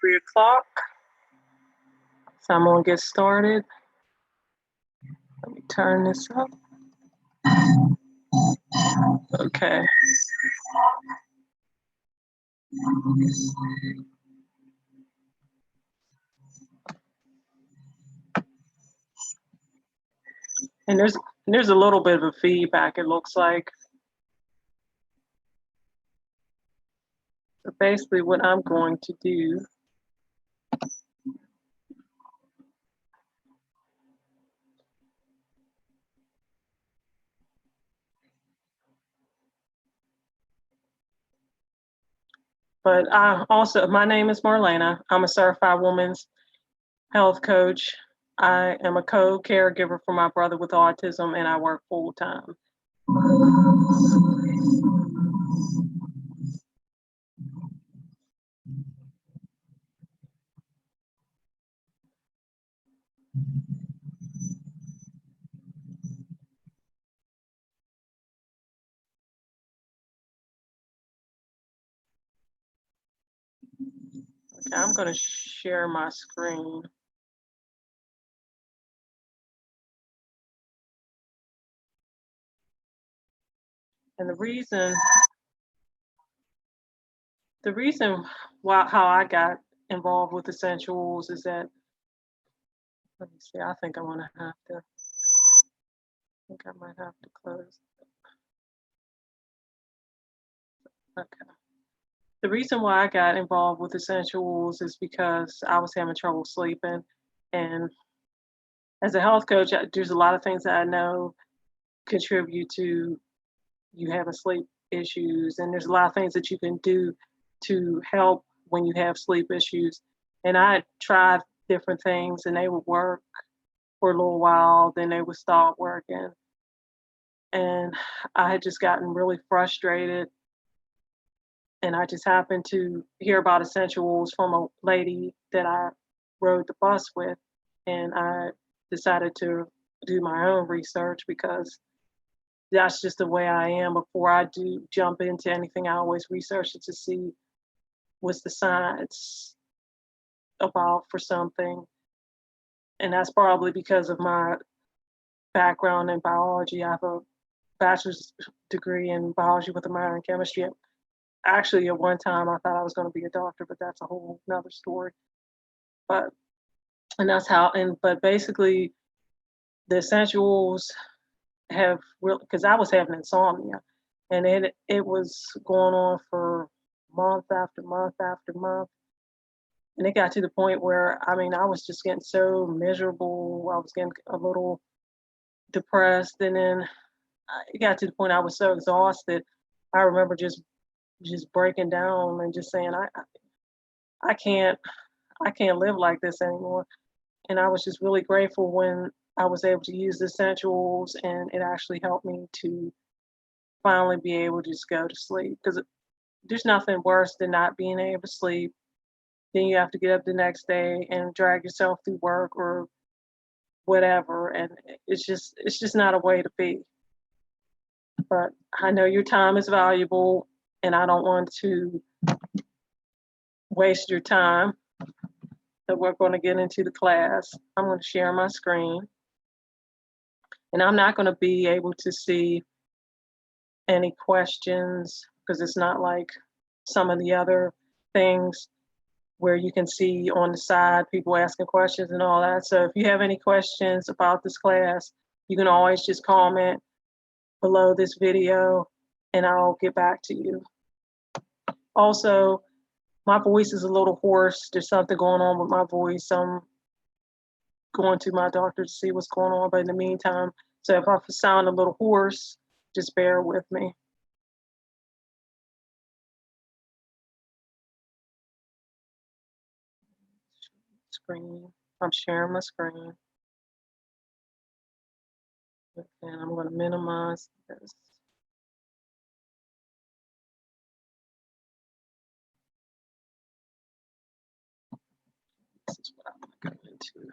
3 o'clock. So I'm gonna get started. Let me turn this up. Okay. And there's a little bit of a feedback, it looks like. So basically what I'm going to do but my name is Marlena. I'm a certified women's health coach. I am a co-caregiver for my brother with autism, and I work full time. Okay, I'm going to share my screen. And the reason how I got involved with Essentials is that, let me see, I think I might have to close. Okay. The reason why I got involved with Essentials is because I was having trouble sleeping. And as a health coach, there's a lot of things that I know contribute to you having sleep issues. And there's a lot of things that you can do to help when you have sleep issues. And I tried different things and they would work for a little while, then they would stop working. And I had just gotten really frustrated. And I just happened to hear about Essentials from a lady that I rode the bus with. And I decided to do my own research because that's just the way I am. Before I do jump into anything, I always research it to see what's the science about for something. And that's probably because of my background in biology. I have a bachelor's degree in biology with a minor in chemistry. Actually, at one time, I thought I was going to be a doctor, but that's a whole nother story. But but basically, the Essentials have real, because I was having insomnia, and it was going on for month after month after month. And it got to the point where, I mean, I was just getting so miserable. I was getting a little depressed. And then it got to the point I was so exhausted. I remember just breaking down and just saying, I can't live like this anymore. And I was just really grateful when I was able to use the Essentials, and it actually helped me to finally be able to just go to sleep. Because there's nothing worse than not being able to sleep. Then you have to get up the next day and drag yourself through work or whatever, and it's just not a way to be. But I know your time is valuable, and I don't want to waste your time. So we're going to get into the class. I'm going to share my screen, and I'm not going to be able to see any questions because it's not like some of the other things where you can see on the side people asking questions and all that. So if you have any questions about this class, you can always just comment below this video and I'll get back to you. Also, my voice is a little hoarse. There's something going on with my voice. I'm going to my doctor to see what's going on, but in the meantime, so if I sound a little hoarse, just bear with me. Screen. I'm sharing my screen. And I'm going to minimize this. This is what I'm going to go into.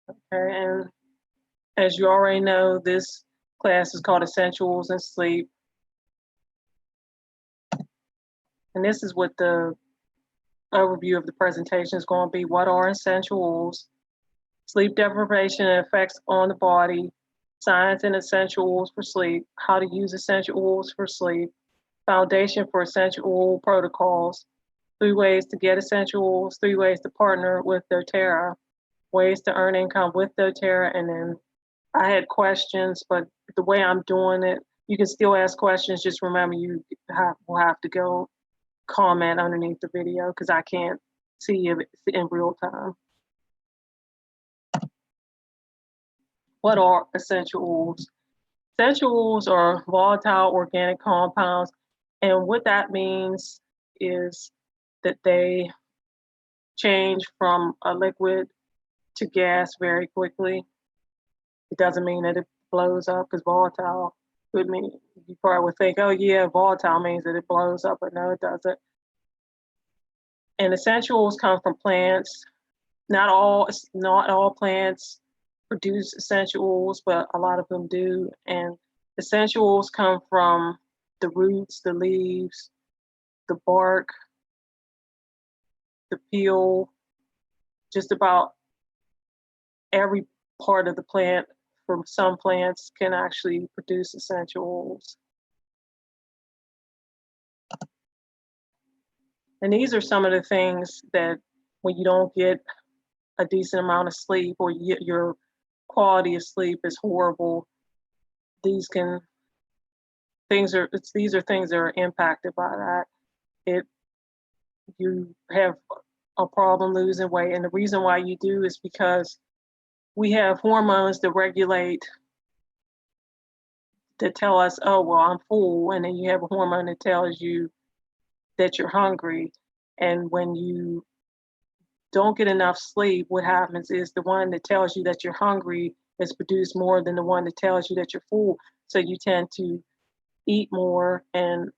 Okay, and as you already know, this class is called Essentials in Sleep. And this is what the overview of the presentation is going to be. What are essential oils? Sleep deprivation and effects on the body, science and essential oils for sleep, how to use essential oils for sleep, foundation for essential oil protocols, 3 ways to get essential oils, 3 ways to partner with doTERRA, ways to earn income with doTERRA, and then I had questions, but the way I'm doing it, you can still ask questions. Just remember, you will have to go comment underneath the video because I can't see it in real time. What are essential oils? Essential oils are volatile organic compounds, and what that means is that they change from a liquid to gas very quickly. It doesn't mean that it blows up, because volatile could mean, you probably would think, oh yeah, volatile means that it blows up, but no, it doesn't. And essential oils come from plants. Not all plants produce essential oils, but a lot of them do. And essential oils come from the roots, the leaves, the bark, the peel, just about every part of the plant. From some plants can actually produce essential oils. And these are some of the things that when you don't get a decent amount of sleep, or your quality of sleep is horrible, these are things that are impacted by that. You have a problem losing weight, and the reason why you do is because we have hormones that tell us, oh well, I'm full, and then you have a hormone that tells you that you're hungry. And when you don't get enough sleep, what happens is the one that tells you that you're hungry is produced more than the one that tells you that you're full. So you tend to eat more, and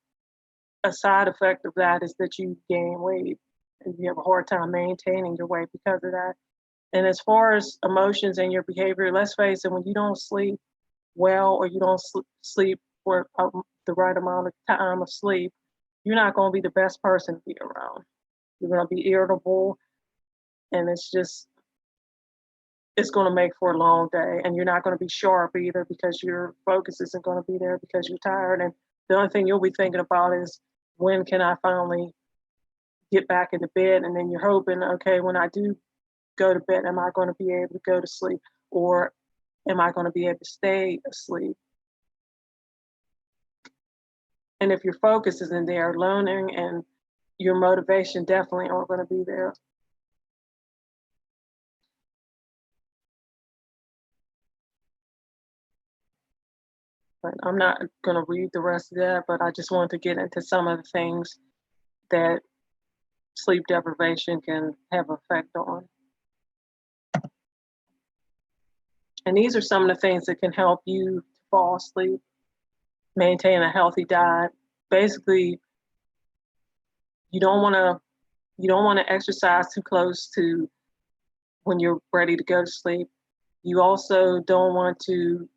a side effect of that is that you gain weight and you have a hard time maintaining your weight because of that. And as far as emotions and your behavior, let's face it, when you don't sleep well, or you don't sleep for the right amount of time of sleep, you're not going to be the best person to be around. You're going to be irritable, and it's going to make for a long day, and you're not going to be sharp either, because your focus isn't going to be there because you're tired. And the only thing you'll be thinking about is, when can I finally get back into bed? And then you're hoping, okay, when I do go to bed, am I going to be able to go to sleep, or am I going to be able to stay asleep? And if your focus isn't there, learning and your motivation definitely aren't going to be there. But I'm not going to read the rest of that, but I just wanted to get into some of the things that sleep deprivation can have effect on. And these are some of the things that can help you fall asleep. Maintain a healthy diet. Basically, you don't want to exercise too close to when you're ready to go to sleep. You also don't want to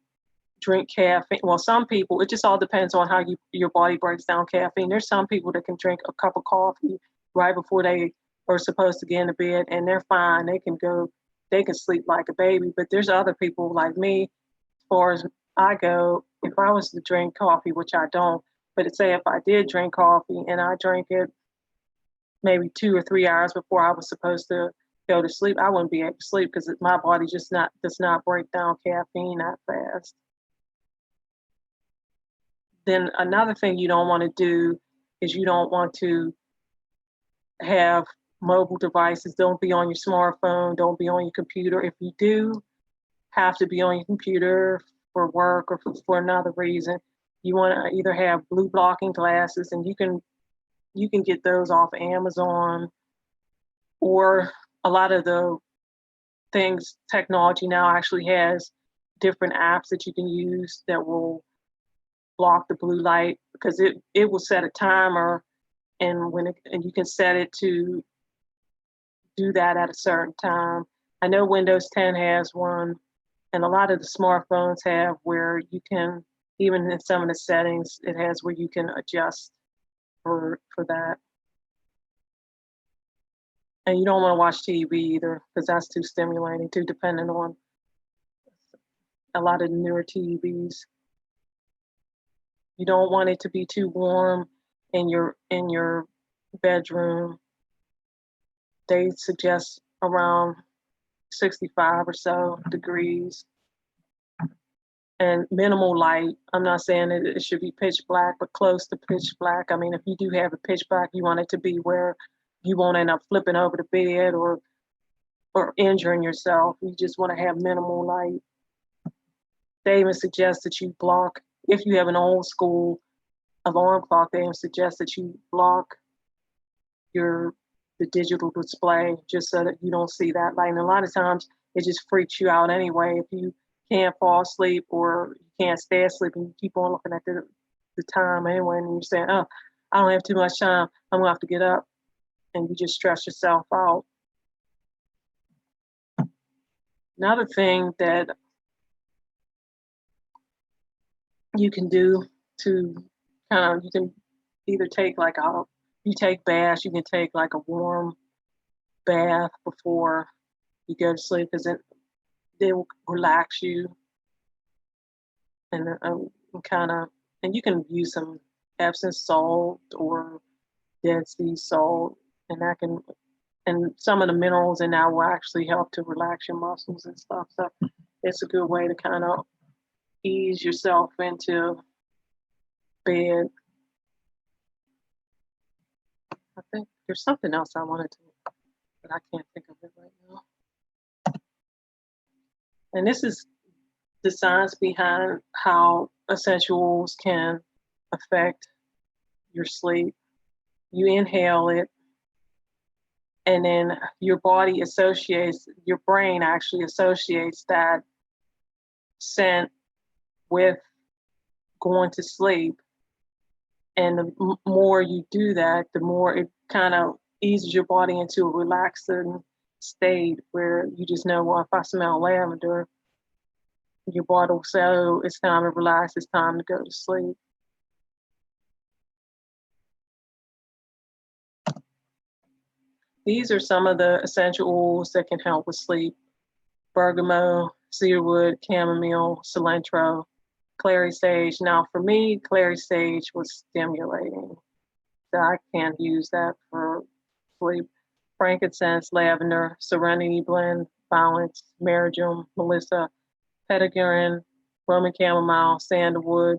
drink caffeine. Well, some people, it just all depends on how your body breaks down caffeine. There's some people that can drink a cup of coffee right before they are supposed to get into bed, and they're fine. They can sleep like a baby. But there's other people like me, as far as I go, if I was to drink coffee, which I don't, but say if I did drink coffee and I drank it maybe 2 or 3 hours before I was supposed to go to sleep, I wouldn't be able to sleep, because my body just does not break down caffeine that fast. Then another thing you don't want to do is you don't want to have mobile devices. Don't be on your smartphone. Don't be on your computer. If you do have to be on your computer for work or for another reason, you want to either have blue blocking glasses, and you can get those off Amazon, or a lot of the technology now actually has different apps that you can use that will block the blue light, because it will set a timer, and and you can set it to do that at a certain time. I know Windows 10 has one, and a lot of the smartphones have where you can, even in some of the settings, it has where you can adjust for that. And you don't want to watch TV either because that's too stimulating, too dependent on a lot of the newer TVs. You don't want it to be too warm in your bedroom. They suggest around 65 or so degrees and minimal light. I'm not saying it should be pitch black, but close to pitch black. I mean, if you do have a pitch black, you want it to be where you won't end up flipping over the bed or injuring yourself. You just want to have minimal light. They even suggest that you block, if you have an old school alarm clock, they even suggest that you block the digital display just so that you don't see that light. And a lot of times it just freaks you out anyway. If you can't fall asleep or you can't stay asleep and you keep on looking at the time anyway, and you're saying, oh, I don't have too much time, I'm gonna have to get up, and you just stress yourself out. Another thing that you can do to you can either take you take baths, you can take like a warm bath before you go to sleep because they will relax you and and you can use some Epsom salt or Dead Sea salt, and some of the minerals in that will actually help to relax your muscles and stuff. So it's a good way to kind of ease yourself into bed. I think there's something else I wanted to, but I can't think of it right now. And this is the science behind how essential oils can affect your sleep. You inhale it, and then your brain actually associates that scent with going to sleep. And the more you do that, the more it kind of eases your body into a relaxing state where you just know, well, if I smell lavender, your body will say, oh, it's time to relax, it's time to go to sleep. These are some of the essential oils that can help with sleep: bergamot, cedarwood, chamomile, cilantro, clary sage. Now, for me, clary sage was stimulating, so I can't use that for sleep. Frankincense, lavender, serenity blend, balance, marjoram, melissa, petitgrain, Roman chamomile, sandalwood,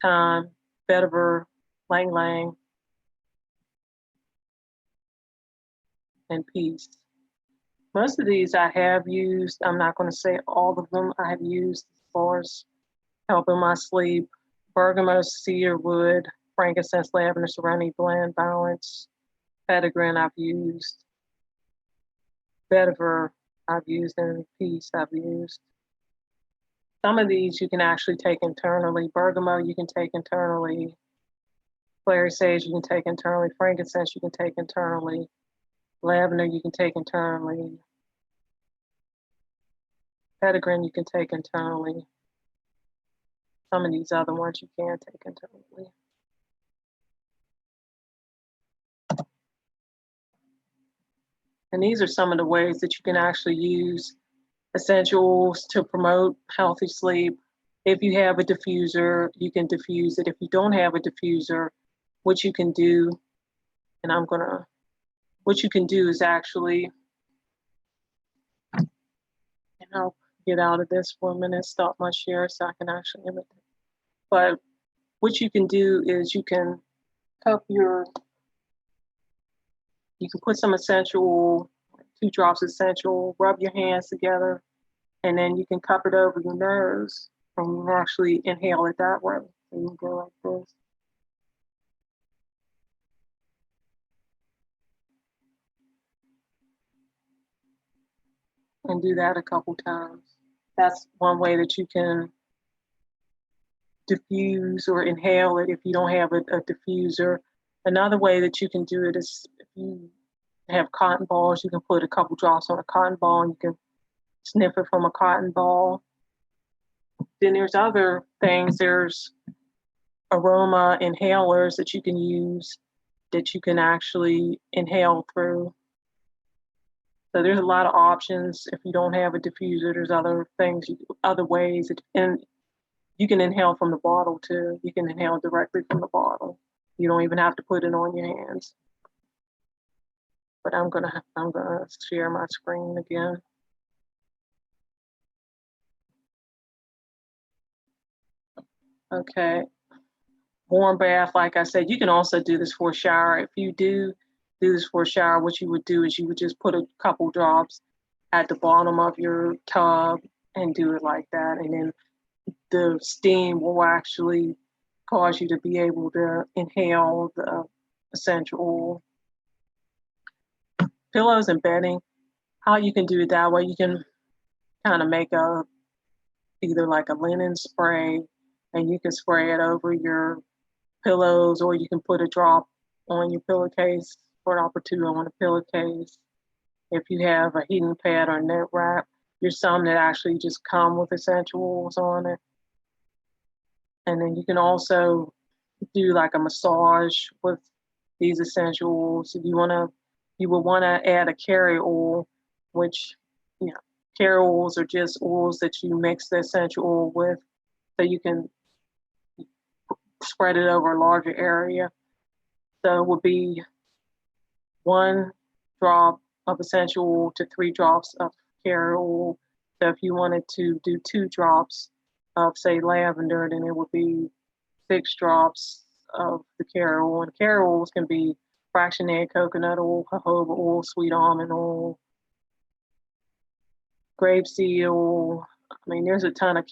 thyme, vetiver, lang lang, and peace. Most of these I have used. I'm not going to say all of them I have used as far as helping my sleep. Bergamot, cedarwood, frankincense, lavender, serenity blend, balance, petitgrain I've used. Vetiver I've used, and peace I've used. Some of these you can actually take internally. Bergamot you can take internally. Clary sage you can take internally. Frankincense you can take internally. Lavender you can take internally. Petitgrain you can take internally. Some of these other ones you can take internally. And these are some of the ways that you can actually use essential oils to promote healthy sleep. If you have a diffuser, you can diffuse it. If you don't have a diffuser, what you can do, what you can do is actually, and I'll get out of this for a minute, stop my share so I can actually imitate. But what you can do is you can put some essential oil, 2 drops of essential oil, rub your hands together, and then you can cup it over your nose and you actually inhale it that way. So you go like this. And do that a couple times. That's one way that you can diffuse or inhale it if you don't have a diffuser. Another way that you can do it is if you have cotton balls, you can put a couple drops on a cotton ball and you can sniff it from a cotton ball. Then there's other things. There's aroma inhalers that you can use that you can actually inhale through. So there's a lot of options. If you don't have a diffuser, there's other things, other ways, and you can inhale from the bottle too. You can inhale directly from the bottle. You don't even have to put it on your hands. But I'm gonna share my screen again. Okay. Warm bath, like I said, you can also do this for a shower. If you do this for a shower, what you would do is you would just put a couple drops at the bottom of your tub and do it like that. And then the steam will actually cause you to be able to inhale the essential oil. Pillows and bedding, how you can do it that way, you can kind of make either like a linen spray, and you can spray it over your pillows, or you can put a drop on your pillowcase, or an or two on a pillowcase. If you have a heating pad or net wrap, there's some that actually just come with essential oils on it. And then you can also do like a massage with these essential oils. If you would want to add a carrier oil, which, you know, carrier oils are just oils that you mix the essential oil with, so you can spread it over a larger area. So it would be 1 drop of essential oil to 3 drops of carrier oil. So if you wanted to do 2 drops of, say, lavender, then it would be 6 drops of the carrier oil. And carrier oils can be fractionated coconut oil, jojoba oil, sweet almond oil, grapeseed oil. I mean, there's a ton of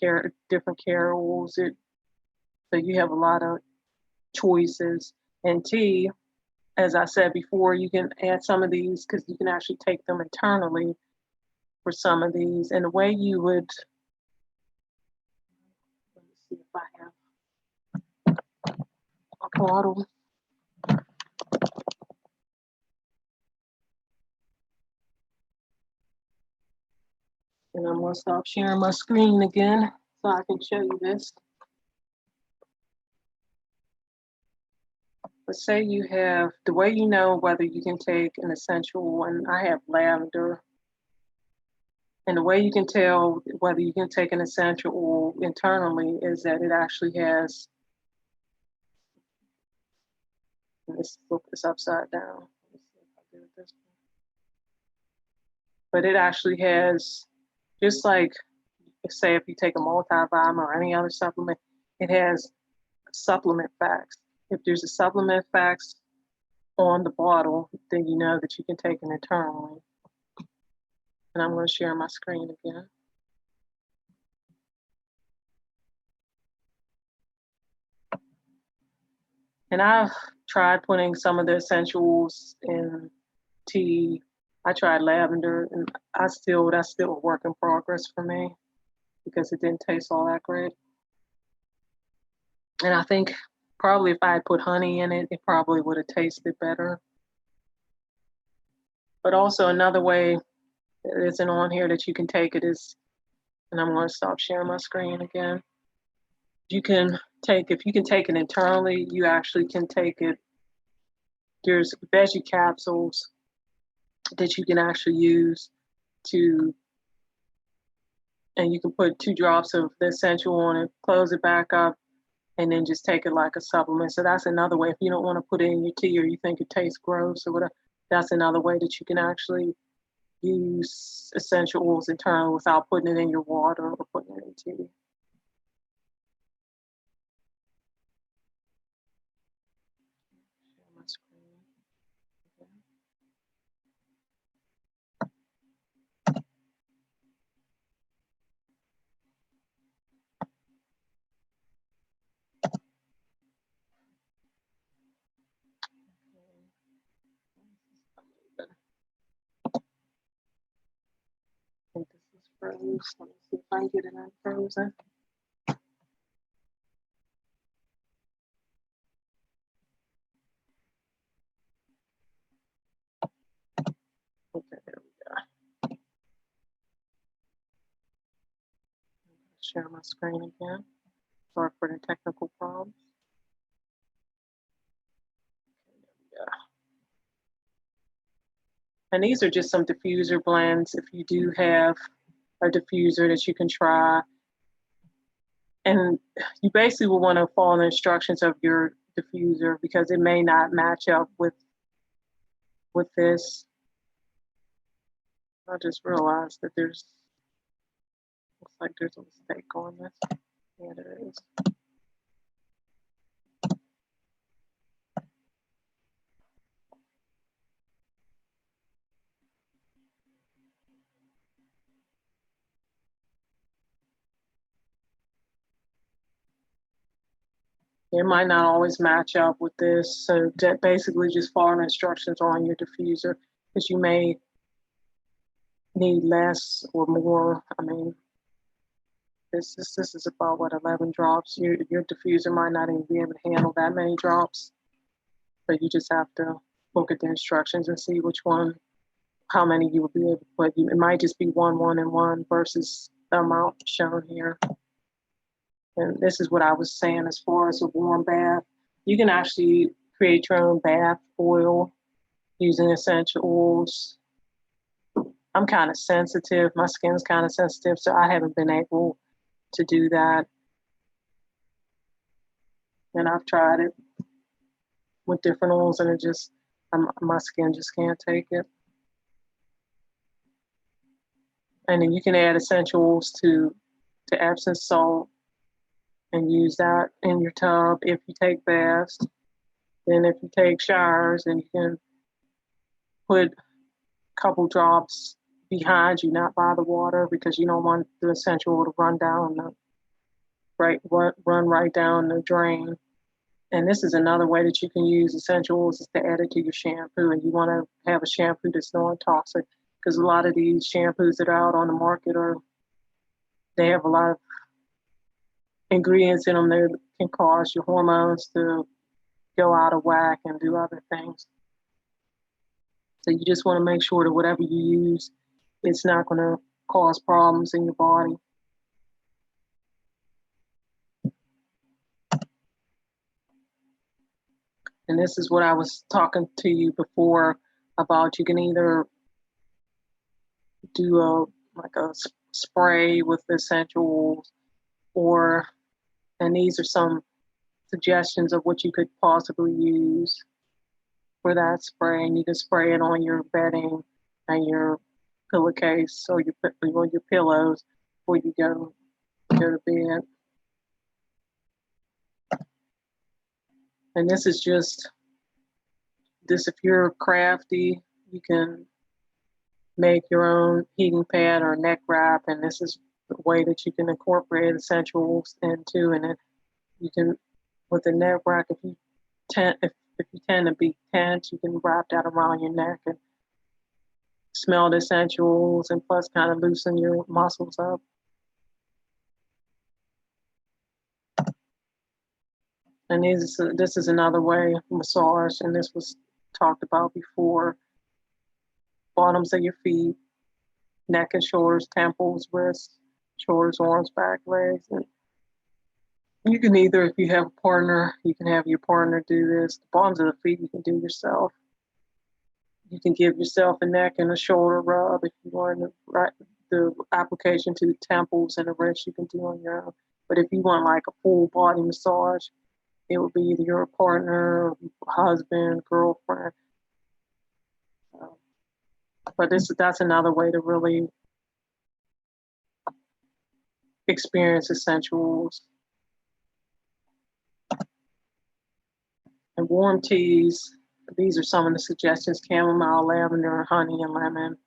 different carrier oils. So you have a lot of choices. And tea, as I said before, you can add some of these because you can actually take them internally for some of these. And the way you would, let me see if I have a bottle. And I'm going to stop sharing my screen again so I can show you this. Let's say you have, the way you know whether you can take an essential, and I have lavender. And the way you can tell whether you can take an essential oil internally is that it actually has, let's flip this upside down. Let's see if I do it this way. But it actually has, just like, say if you take a multivitamin or any other supplement, it has supplement facts. If there's a supplement facts on the bottle, then you know that you can take it internally. And I'm going to share my screen again. And I've tried putting some of the essentials in tea. I tried lavender, and that's still a work in progress for me because it didn't taste all that great. And I think probably if I had put honey in it, it probably would have tasted better. But also another way that isn't on here that you can take it is, and I'm going to stop sharing my screen again. You can take, if you can take it internally, you actually can take it. There's veggie capsules that you can actually use to, and you can put 2 drops of the essential on it, close it back up, and then just take it like a supplement. So that's another way. If you don't want to put it in your tea or you think it tastes gross or whatever, that's another way that you can actually use essential oils internally without putting it in your water or putting it in tea. Share my screen again. I think this is frozen. Let me see if I can get it unfrozen. Okay, there we go. share my screen again. Sorry for the technical problems. Yeah. And these are just some diffuser blends if you do have a diffuser that you can try. And you basically will want to follow the instructions of your diffuser because it may not match up with this. I just realized that looks like there's a mistake on this. Yeah, there is. It might not always match up with this, so basically just follow the instructions on your diffuser because you may need less or more. I mean, this is about what 11 drops. Your diffuser might not even be able to handle that many drops, but you just have to look at the instructions and see which one, how many you will be able to put. It might just be one, and one versus the amount shown here. And this is what I was saying as far as a warm bath. You can actually create your own bath oil using essential oils. I'm kind of sensitive. My skin's kind of sensitive, so I haven't been able to do that. And I've tried it with different oils, and my skin just can't take it. And then you can add essential oils to Epsom salt and use that in your tub if you take baths. Then if you take showers, then you can put a couple drops behind you, not by the water, because you don't want the essential oil to run right down the drain. And this is another way that you can use essential oils is to add it to your shampoo. And you want to have a shampoo that's non-toxic because a lot of these shampoos that are out on the market they have a lot of ingredients in them that can cause your hormones to go out of whack and do other things. So you just want to make sure that whatever you use, it's not going to cause problems in your body. And this is what I was talking to you before about. You can either do a spray with essential oils, and these are some suggestions of what you could possibly use for that spray. And you can spray it on your bedding and your pillowcase or your pillows before you go to bed. And this is just this. If you're crafty, you can make your own heating pad or neck wrap, and this is the way that you can incorporate essential oils into. And then you can, with the neck wrap, if you tend to be tense, you can wrap that around your neck and smell the essential oils, and plus kind of loosen your muscles up. And this is another way, massage, and this was talked about before. Bottoms of your feet, neck and shoulders, temples, wrists, shoulders, arms, back, legs. And you can either, if you have a partner, you can have your partner do this. The bottoms of the feet you can do yourself. You can give yourself a neck and a shoulder rub if you want the application to the temples and the wrists you can do on your own. But if you want like a full body massage, it would be either your partner, husband, girlfriend. But that's another way to really experience essential oils. And warm teas, these are some of the suggestions: chamomile, lavender, honey, and lemon.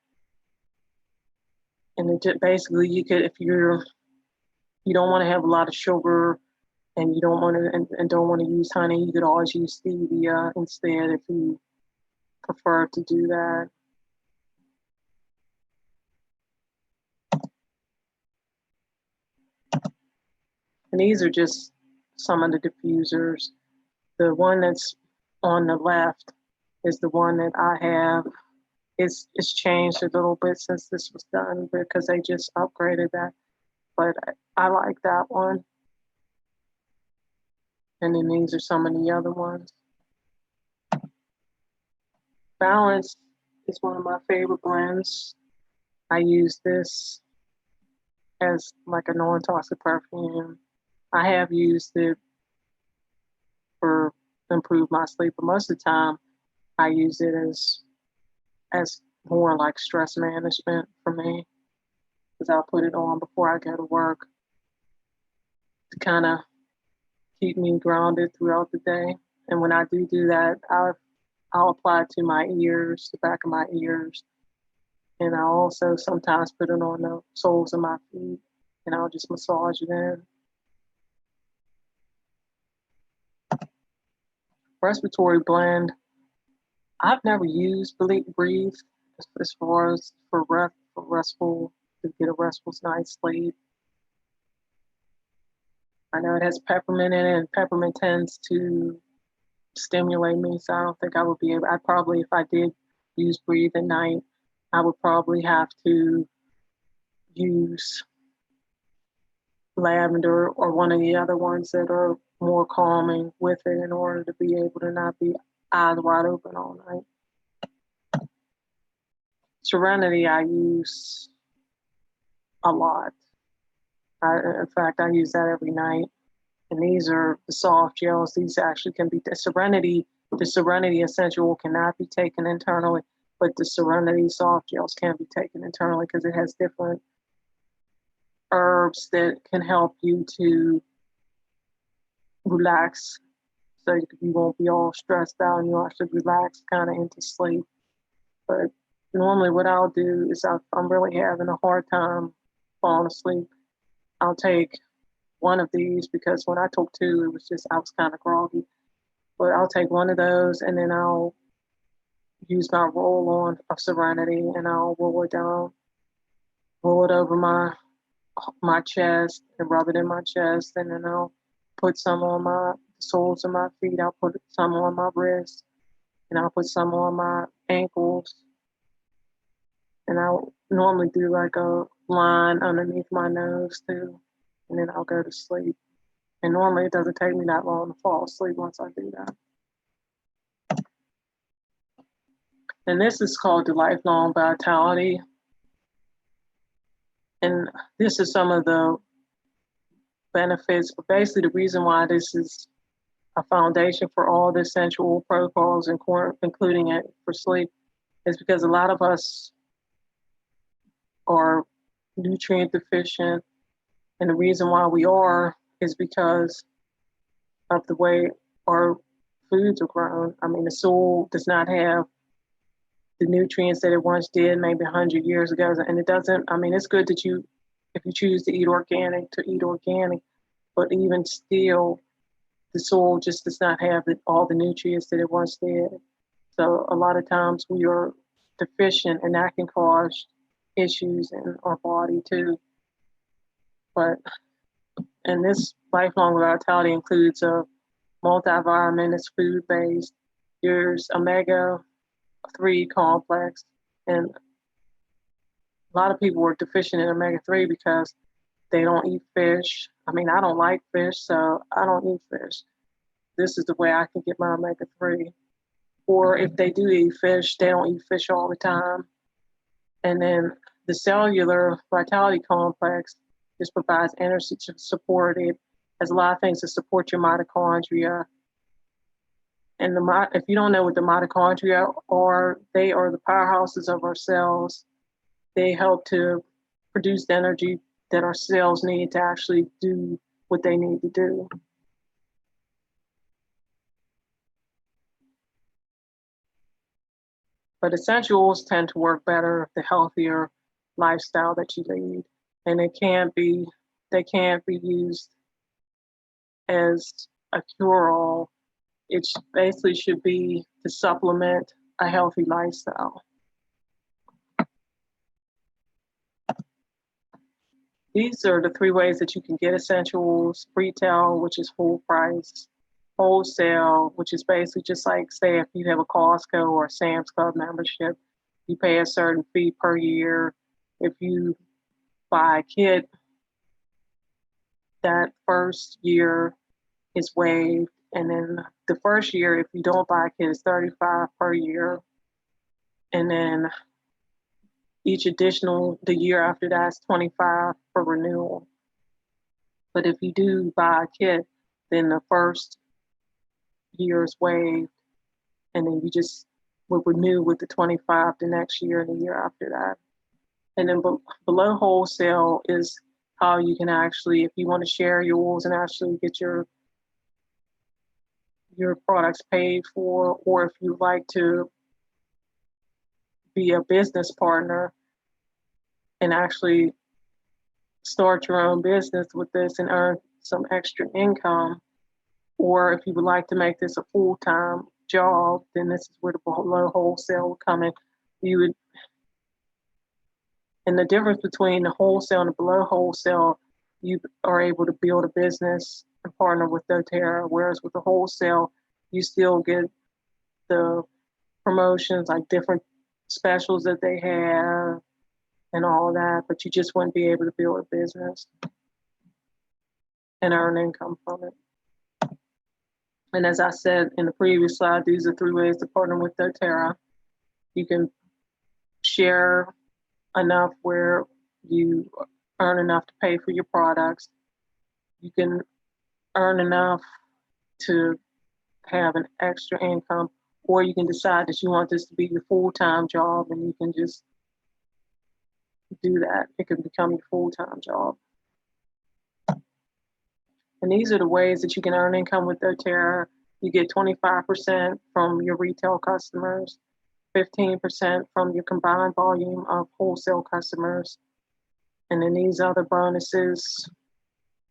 And basically you could, if you don't want to have a lot of sugar and you don't want to and don't want to use honey, you could always use stevia instead if you prefer to do that. And these are just some of the diffusers. The one that's on the left is the one that I have. It's changed a little bit since this was done because they just upgraded that but I like that one. And then these are some of the other ones. Balance is one of my favorite blends. I use this as like a non-toxic perfume. I have used it for improve my sleep, but most of the time I use it as more like stress management for me, because I'll put it on before I go to work to kind of keep me grounded throughout the day. And when I do that, I'll apply it to my ears, the back of my ears, and I'll also sometimes put it on the soles of my feet, and I'll just massage it in. Respiratory blend. I've never used Breathe as far as for restful to get a restful night's sleep. I know it has peppermint in it, and peppermint tends to stimulate me, so I don't think I would be able. I probably, if I did use Breathe at night, I would probably have to use lavender or one of the other ones that are more calming with it in order to be able to not be eyes wide open all night. Serenity I use a lot. In fact, I use that every night. And these are the soft gels. These actually can be the Serenity essential cannot be taken internally, but the Serenity soft gels can be taken internally because it has different herbs that can help you to relax, so you won't be all stressed out and you actually relax kind of into sleep. But normally what I'll do is if I'm really having a hard time falling asleep, I'll take one of these, because when I took two, it was just, I was kind of groggy. But I'll take one of those and then I'll use my roll on of Serenity and I'll roll it down, roll it over my chest and rub it in my chest, and then I'll put some on my soles of my feet. I'll put some on my wrists, and I'll put some on my ankles. And I'll normally do like a line underneath my nose too, and then I'll go to sleep. And normally it doesn't take me that long to fall asleep once I do that. And this is called the Lifelong Vitality. And this is some of the benefits, but basically the reason why this is a foundation for all the essential protocols, including it for sleep, is because a lot of us are nutrient deficient. And the reason why we are is because of the way our foods are grown. I mean, the soil does not have the nutrients that it once did, maybe 100 years ago. And it doesn't, I mean, it's good that if you choose to eat organic, but even still, the soil just does not have all the nutrients that it once did. So a lot of times we are deficient, and that can cause issues in our body too. And this lifelong vitality includes a multivitamin, it's food-based. There's omega-3 complex, and a lot of people are deficient in omega-3 because they don't eat fish. I mean, I don't like fish, so I don't eat fish. This is the way I can get my omega-3. Or if they do eat fish, they don't eat fish all the time. And then the cellular vitality complex just provides energy to support it. Has a lot of things to support your mitochondria. And if you don't know what the mitochondria are, they are the powerhouses of our cells. They help to produce the energy that our cells need to actually do what they need to do. But essentials tend to work better the healthier lifestyle that you lead. And they can't be used as a cure-all. It basically should be to supplement a healthy lifestyle. These are the 3 ways that you can get essentials: retail, which is full price; wholesale, which is basically just like, say, if you have a Costco or a Sam's Club membership, you pay a certain fee per year. If you buy a kit, that first year is waived. And then the first year, if you don't buy a kit, is $35 per year. And then each additional, the year after that is $25 for renewal. But if you do buy a kit, then the first year is waived, and then you just would renew with the 25 the next year and the year after that. And then below wholesale is how you can actually, if you want to share your oils and actually get your products paid for, or if you like to be a business partner and actually start your own business with this and earn some extra income, or if you would like to make this a full-time job, then this is where the below wholesale would come in. And the difference between the wholesale and the below wholesale, you are able to build a business and partner with doTERRA, whereas with the wholesale, you still get the promotions, like different specials that they have and all that, but you just wouldn't be able to build a business and earn income from it. And as I said in the previous slide, these are 3 ways to partner with doTERRA. You can share enough where you earn enough to pay for your products. You can earn enough to have an extra income, or you can decide that you want this to be your full-time job, and you can just do that. It can become your full-time job. And these are the ways that you can earn income with doTERRA. You get 25% from your retail customers, 15% from your combined volume of wholesale customers. And then these other bonuses,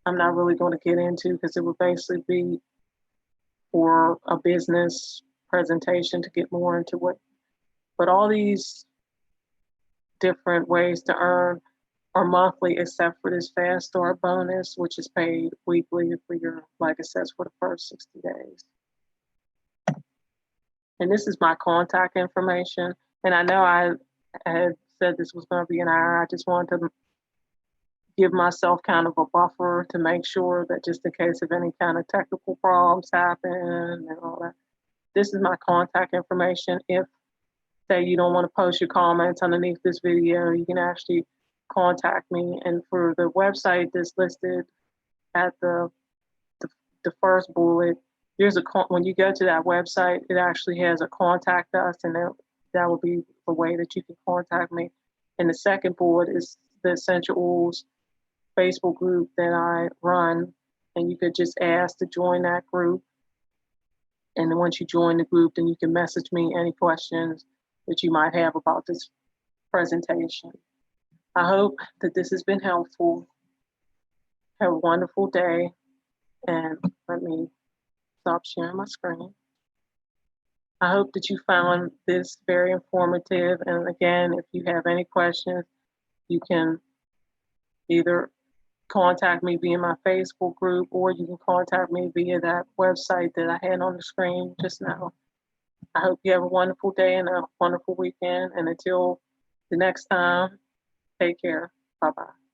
I'm not really going to get into because it would basically be for a business presentation to get more into what, but all these different ways to earn are monthly, except for this fast start bonus, which is paid weekly for your, like it says, for the first 60 days. And this is my contact information. And I know I had said this was going to be an hour. I just wanted to give myself kind of a buffer to make sure that just in case of any kind of technical problems happen and all that. This is my contact information. If, say, you don't want to post your comments underneath this video, you can actually contact me. And for the website that's listed at the first bullet, there's when you go to that website, it actually has a contact us, and that will be the way that you can contact me. And the second bullet is the Essential Oils Facebook group that I run, and you could just ask to join that group. And then once you join the group, then you can message me any questions that you might have about this presentation. I hope that this has been helpful. Have a wonderful day, and let me stop sharing my screen. I hope that you found this very informative. And again, if you have any questions, you can either contact me via my Facebook group, or you can contact me via that website that I had on the screen just now. I hope you have a wonderful day and a wonderful weekend. And until the next time, take care. Bye-bye.